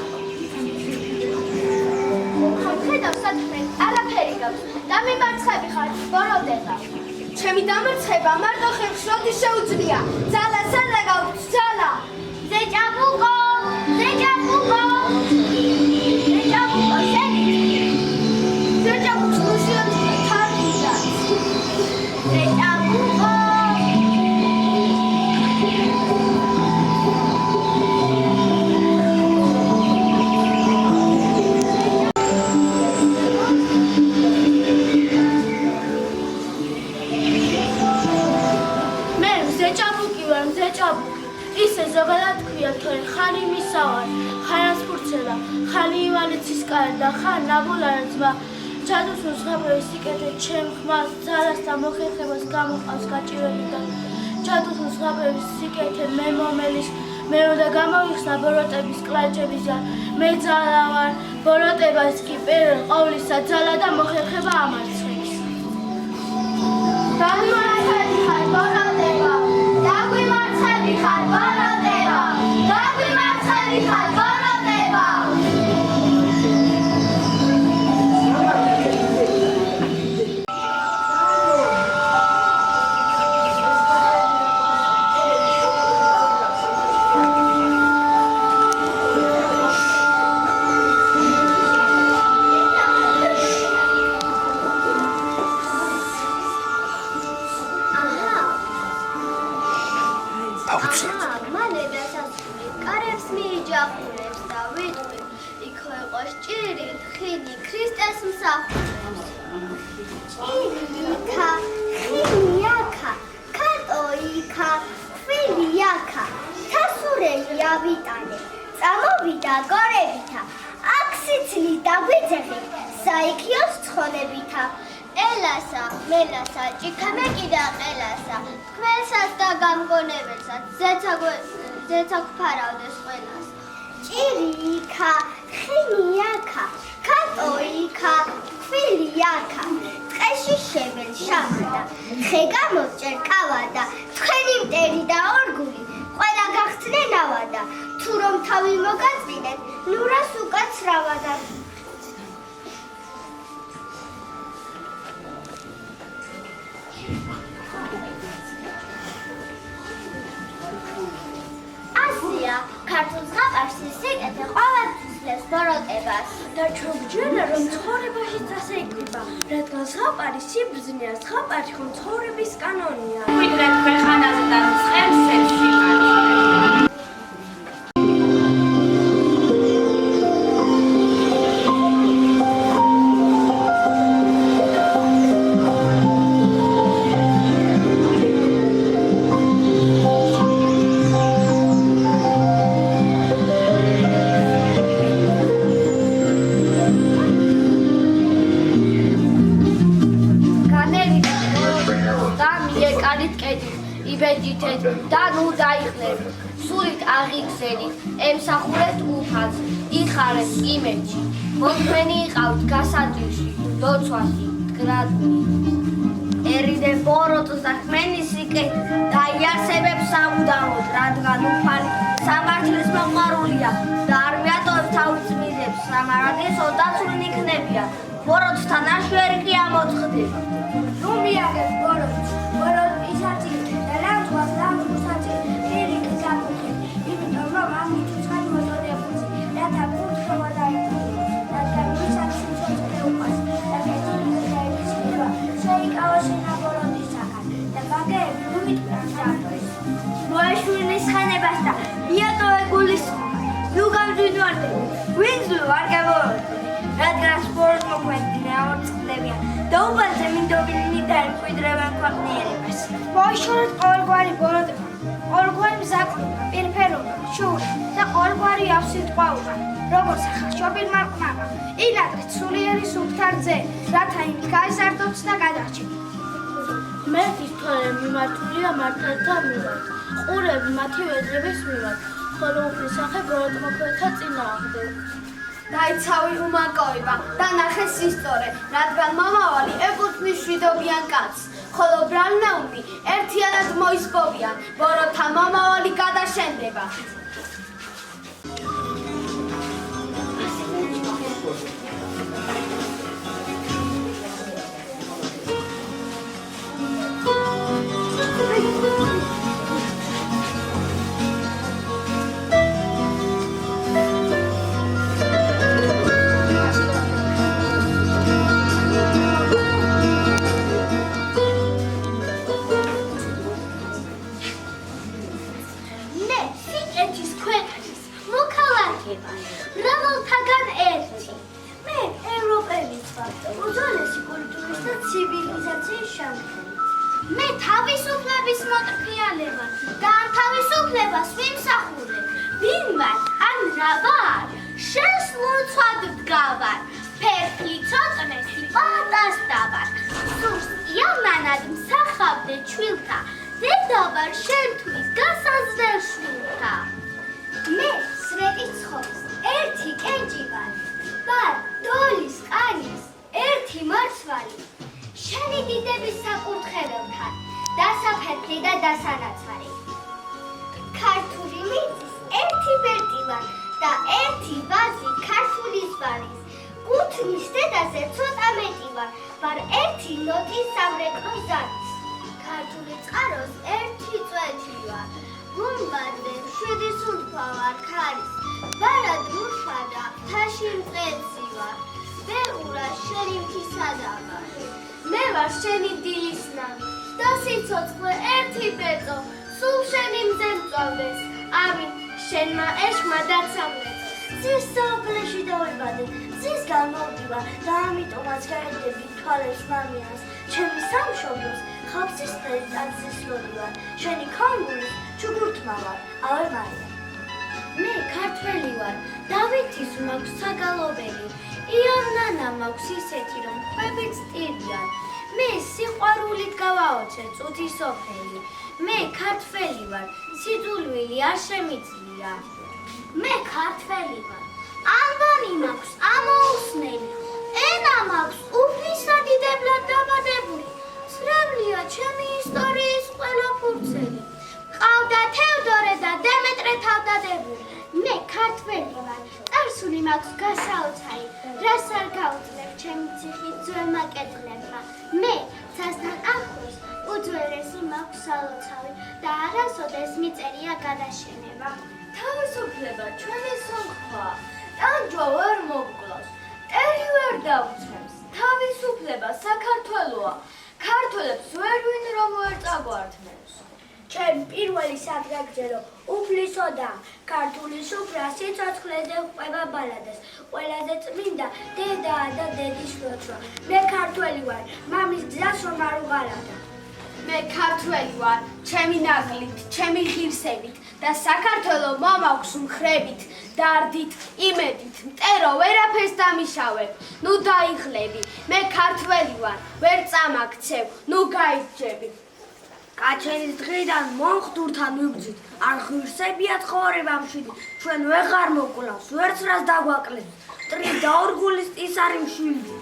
ხედავ საქმე, არაფერი გაქვს. დამიმარცხები ხარ, ბოროტება. ჩემი დამარცხება მარტო ხელს როდის შეუძლია. ძალა სადა გაქვს, ძალა. ზეჭაბუკო, ზეჭაბუკო. ზეჭაბუკო, შენი. ზეჭაბუკს მოსიოთია თარგიდა. ზეჭაბუკო. ისე ზოგადად ქვია თორე ხარ იმისა ვარ ხარასფურცელა ხალი ივალიცის კარი და ხარ ნაბოლარა ძმა ჩადოსნოს ხაბრევის სიკეთე ჩემ ხმას ძალას და მოხერხებას გამოყავს გაჭირვები და ჩადოსნოს ხაბრევის სიკეთე მე მომელის მერო და გამოვიხსნა ბოროტების კლაჭების ჯარ მე ძალა ვარ ბოროტებას კი პერელ ყოვლისა ძალა და მოხერხება ამარცხებს დამიმარცხები ხარ ბოროტება დაგვიმარცხები ხარ ბოროტება დაგვიმარცხები ხარ ბოროტება წამოვიდა გორებითა, აქ სიცლით დაგვიძეხით, საიქიოს ცხონებითა. ელასა, მელასა, ჭიქამე კიდა ყელასა, თქვენსაც და გამგონებელსაც, ზეცა გვფარავდეს ყველას. ჭირი იქა, ხინი აქა, კატო იქა, თვილი აქა, ტყეში შებელ შამადა, ხე გამოსჭერ კავადა, თქვენი მტერი და ორგული, ყველა გახსნენ ავადა, თუ რომ თავი მოგაწინეთ, ნურას უკაცრავადა. ასია, ქართულ ზღაპარში სიკეთე ყოველთვის ლებს ბოროტებას. და ჩოგჯერა რომ ცხოვრებაში ასე იქნება, რადგან ზღაპარი სიბრძნეა, ზღაპარი ხომ ცხოვრების კანონია. ვიდრე ქვეყანაზე და ცხენსებში იბედითეთ და ნუ დაიხლებით, სულით აღიგზენით, ემსახურეთ უფალს, იხარეთ იმედში, მოქმენი იყავთ გასაძირში, ლოცვაში, მდგრადნი. ერიდე ბოროტს და ხმენი სიკეთ და იარსებებს სამუდამოდ, რადგან უფალი სამართლის მოყვარულია და არ მიატოვებს თავის მიზებს, სამარადის ოდაცრუნ იქნებია, ბოროტთან აშვერი კი ამოწყდება. ნუ მიაგეთ ბოროტს, ბოროტ ისაცი და რამთვას რამთვასაცი პირიქი გაკუთრეთ, იმიტომ რომ ამით ცხად მოწოდებული, რათა კურთხევა დაიწყოს, რადგან ვისაც სიცოცხლე უყვარს და კეთილი გაიგრძნობა, შეიკავა შენა ბოროტისაგან და ბაგეები ნუ იტყვიან დატოვეს. მოეშვინის ხანებას და მიატოვე გულისხმობა, ნუ გამძვინვარდები, ვინც არ გამოვარდები, რადგან სპორტ მოქმედი აორწყდებიან და უბანზე მინდობილნი დაემკვიდრებენ ქვეყნიერებას. მოიშორეთ ყოველგვარი ბოროტება, ყოველგვარი მზაკრობა, პირფერობა, შური და ყოველგვარი ავსიტყვაობა, როგორც ახალშობილმა ყმამა, ინატრით სულიერი სუფთა რძე, რათა იმით გაიზარდოთ და გადარჩენთ. მერტის თვალე მიმართულია მართალთა მიმართ, ყურები მათი ვედრების მიმართ, ხოლო უფლისახე ბოროტმოქმედთა წინააღმდეგ. დაიცავი უმაკოება და ნახე სისტორე, რადგან მომავალი ეკუთვნის მშვიდობიან კაცს, ხოლო ბრალნაუმი ერთიანად მოისპოვიან, ბოროტთა მომავალი გადაშენდება. მე თავისუფლების მოტრფიალება და ამ თავისუფლებას ვიმსახურებ. ვინ ვარ ან რა ვარ? შენს ლოცვად ვდგავარ, ფერფლი ცოტნეთი პატასტავარ. სურს იამანად მსახავდე ჩვილთა, დედა ვარ შენთვის გასაზრდელ შვილთა. მე სვეტის ცხოლის ერთი კენჭი ვარ, ვარ დოლის ყანის ერთი მარცვალი. შენი დიდების საკურთხეველთან, დასაფერფლი და დასანაცარი. ქართული მიწის ერთი ბერტი ვარ და ერთი ვაზი ქართული ზვარის. გუთნის დედაზე ცოტა მეტი ვარ ერთი ნოტის სამრეკლო ზარის. ქართული წყაროს ერთი წვეთი ვარ, გუმბათზე შვიდი სულფა ვარ ქარის. ბარად მუშა და მთაში მწყეცი ვარ, ბევრა შენი მთისადა ვარ. მე ვარ შენი დილის ნავი და სიცოცხლე ერთი ბეწო, სულ შენი მზე მწვავდეს, ამით შენმა ეშმა დაცამლეთ. ზის საფლეში დავიბადე, ზის გამოვდივა და ამიტომაც გაედები თვალებს მამიანს, ჩემი სამშობლოს ხავსის წელიწად ზის ლოდივარ, შენი ქალგულის ჩუქურთმა ვარ, ავე მარია. მე ქართველი ვარ, დავითის მაქვს საგალობელი. იონანა მაქვს ისეთი, რომ ხვებით სტირიან. მე სიყვარულით გავაოცე წუთის ოფელი. მე ქართველი ვარ, სიძულვილი არ შემიძლია. მე ქართველი ვარ. ანბანი მაქვს ამოუსმელი. ენა მაქვს უფლისადიდებლად დაბადებული. სრავლია ჩემი ისტორიის ყველა ფურცელი. ყავდა თევდორე და დემეტრე თავდადებული. მე ქართველი ვარ. წარსული მაქვს გასაოცარი. რას არ გაუძლებ ჩემი ციხის ძველმა კედლებმა. მე ცასთან ახლოს უძველესი მაქვს სალოცავი და არასოდეს მიწერია გადაშენება. თავისუფლება ჩვენი სომხაა, ტანჯვა ვერ მოგკლავს, ტერი ვერ დაუცემს. თავისუფლება საქართველოა, ქართველებს ვერვინ რომ ვერ წაგვართმევს. ჩემ პირველი საგრძელო უფლისოდა ქართული სუფრა სიცოცხლეზე ყვება ბალადეს. ყველაზე წმინდა დედაა და დედის ლოცვა. მე ქართველი ვარ, მამის გზას რომ არ უღალატა. მე ქართველი ვარ, ჩემი ნაღლით, ჩემი ღირსებით და საქართველო მომაქვს მხრებით, დარდით, იმედით, მტერო ვერაფერს დამიშავებ, ნუ დაიღლები. მე ქართველი ვარ, ვერ წამაქცევ, ნუ გაიძჯები. კაჩენის დღიდან მონხდურთან ვიბრძვით, არ ღირსებია ცხოვრება მშვიდი, ჩვენ ვეღარ მოკლავს, ვერც რას დაგვაკლებს, მტრის და ორგულის ტისარი მშვიდი.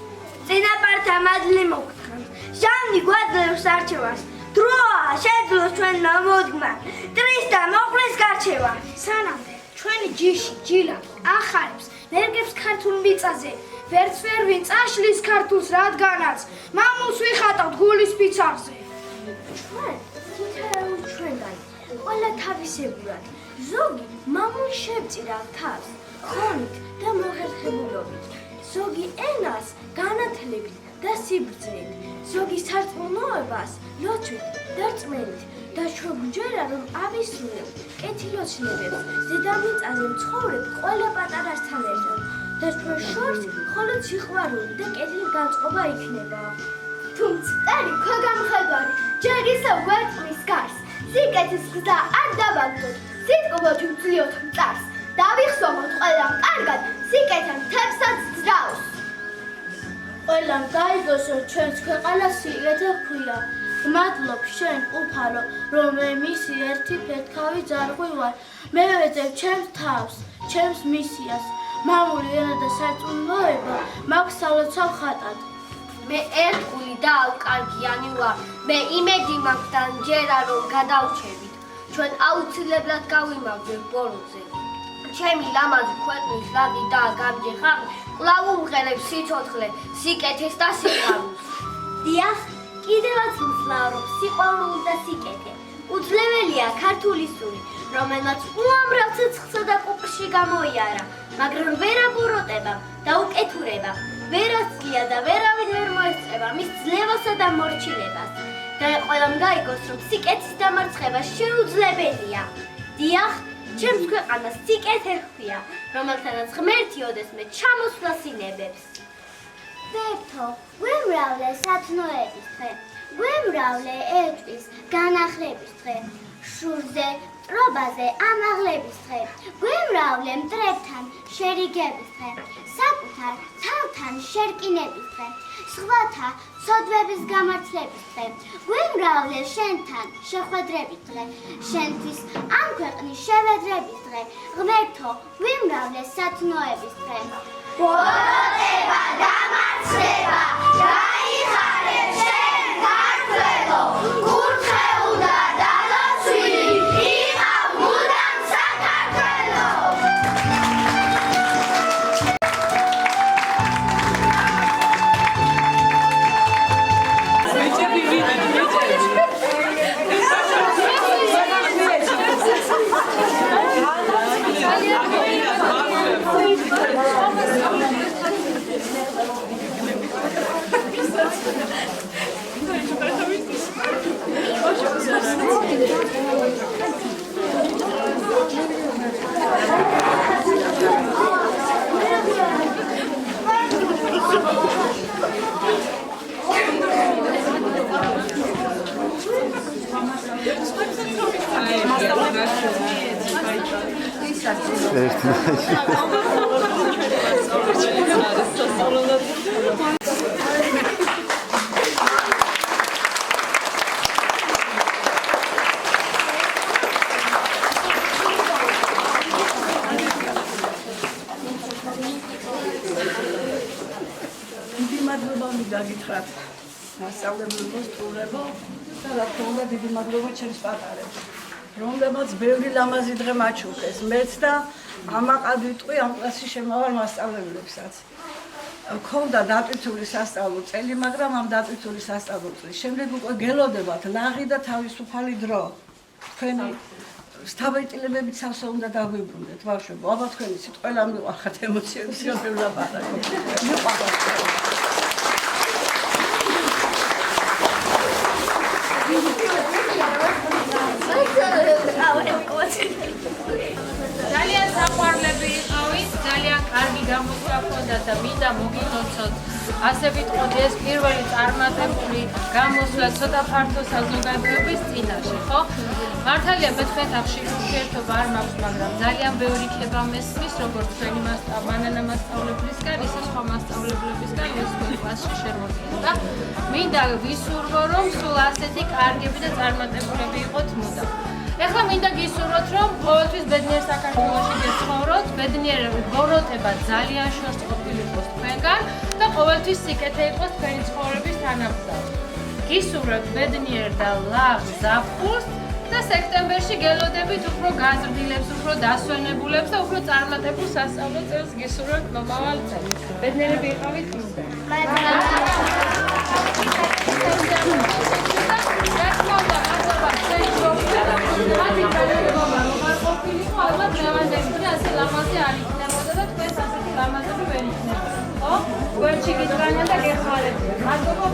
წინაპართა მადლი მოგთხრამს, ჟამნი გვაძლევს არჩევას, დროა შეძლოს ჩვენმა მოდგმა, მტრის და მოყლის გარჩევა. სანამდე ჩვენი ჯიში, ჯილა, ახარებს, ნერგებს ქართულ მიწაზე, ვერც ვერ ვინ წაშლის ქართულს რადგანაც, მამულს ვიხატავთ გულის ფიცარზე. ჩვენ თითოეულ ჩვენგან ყველა თავისებურად ზოგი მამულ შევწირა თავს ხონით და მოხერხებულობით ზოგი ენას განათლებით და სიბრძნით ზოგი სარწმუნოებას ლოცვით და რწმენით და შეგვჯერა რომ ავისრულებთ კეთილოცნებებს ზედამიწაზე მცხოვრებ ყველა პატარასთან ერთად და ჩვენ შორის მხოლოდ სიყვარული და კეთილგანწყობა იქნება. თუმცა მტერი ქვეგამხედვარი ჯერ ისევ გვერწყლის გარს სიკეთის გზა არ დავაგდოთ სიტყვოთ ვძლიოთ მწარს დავიხსოვოთ ყველამ კარგად სიკეთე მთებსაც ძრავს ყველამ გაიგოს რომ ჩვენს ქვეყანას სიკეთე ჰქვია მადლობ შენ უფარო რომ მე მისი ერთი ფეთქავი ძარღვი ვარ მე ვეძებ ჩემს თავს ჩემს მისიას მამული ენა და სარწმუნოება მაქვს სალოცავ ხატად მე ერთგული და ალკარგიანი ვარ. მე იმედი მაქვს და მჯერა რომ გადავჩებით. ჩვენ აუცილებლად გავიმაგრებთ ბოროტზე. ჩემი ლამაზი ქვეყნის ლაგი და გამჯე ხალხი კვლავ უმღერებს სიცოცხლე, სიკეთეს და სიყვარულს. დიახ, კიდევაც მძლავრობს სიყვარული და სიკეთე. უძლებელია ქართული სული, რომელმაც უამრავ ცეცხლსა და კუპრში გამოიარა, მაგრამ ვერ აბოროტება და უკეთურება. ვერასწია და ვერავინ ვერ მოესწრება მის ძლევასა და მორჩილებას და ყველამ გაიგოს რომ სიკეთის დამარცხება შეუძლებელია. დიახ, ჩემს ქვეყანას სიკეთე ჰქვია, რომელთანაც ღმერთი ოდესმე ჩამოსვლა სინებებს. ვერთო, გვემრავლე სათნოების დღე, გვემრავლე ეჭვის განახლების დღე, შურზე, მტრობაზე ამაღლების დღე, გვემრავლე მტრებთან შერიგების დღე, საკუთარ თავთან შერკინების დღე, სხვათა ცოდვების გამართლების დღე, გვემრავლე შენთან შეხვედრების დღე, შენთვის ამ ქვეყნის შევედრების დღე, ღმერთო, გვემრავლე სათნოების დღე. ბოროტება, დამარცხება, გაიხარებ შენ ქართველო, გურთხეულ და დალოცვილი, იყავ მუდამ საქართველო. Ai, დიდი მადლობა მინდა გითხრათ მასწავლებლებო, სტუმრებო და რა თქმა უნდა დიდი მადლობა ჩემს პატარებს, რომლებმაც ბევრი ლამაზი დღე მაჩუქეს. მეც და ამაყად ვიტყვი ამ კლასში შემავალ მასწავლებლებსაც. ქონდა დატვირთული სასწავლო წელი, მაგრამ ამ დატვირთული სასწავლო წლის შემდეგ უკვე გელოდებათ ლაღი და თავისუფალი დრო. თქვენი სთავეტილებებით სავსე უნდა დაგვიბრუნდეთ, ბავშვებო. აბა თქვენი სიტყვა მივახათ ემოციების გაბევლაპარაკო. მიყვართ. ძალიან საყვარლები იყავით, ძალიან კარგი გამოსვლა ჰქონდათ და მინდა მოგიტოცოთ. ასე ვიტყოდ ეს პირველი წარმატებული გამოსვლა ცოტა ფართო საზოგადოების წინაშე, ხო? მართალია მე თქვენთან ხშირ ურთიერთობა არ მაქვს, მაგრამ ძალიან ბევრი ქება მესმის, როგორც თქვენი მანანა მასწავლებლისგან, ისე სხვა მასწავლებლებისგან, ეს თქვენ კლასში შევმოდგინოთ და მინდა ვისურვო, რომ სულ ასეთი კარგები და წარმატებულები იყოთ მუდამ. ეხლა მინდა გისურვოთ, რომ ყოველთვის ბედნიერ საქართველოში გეცხოვროთ, ბედნიერ ბოროტება ძალიან შორს ყოფილიყოს თქვენგან და ყოველთვის სიკეთე იყოს თქვენი ცხოვრების თანამგზავრი. გისურვებთ ბედნიერ და ლაღ ზაფხულს და სექტემბერში გელოდებით უფრო გაზრდილებს, უფრო დასვენებულებს და უფრო წარმატებულ სასწავლო წელს გისურვებთ მომავალ წელს. ბედნიერები იყავით მისგან. Voi ci chiederanno da che fare. Ma dopo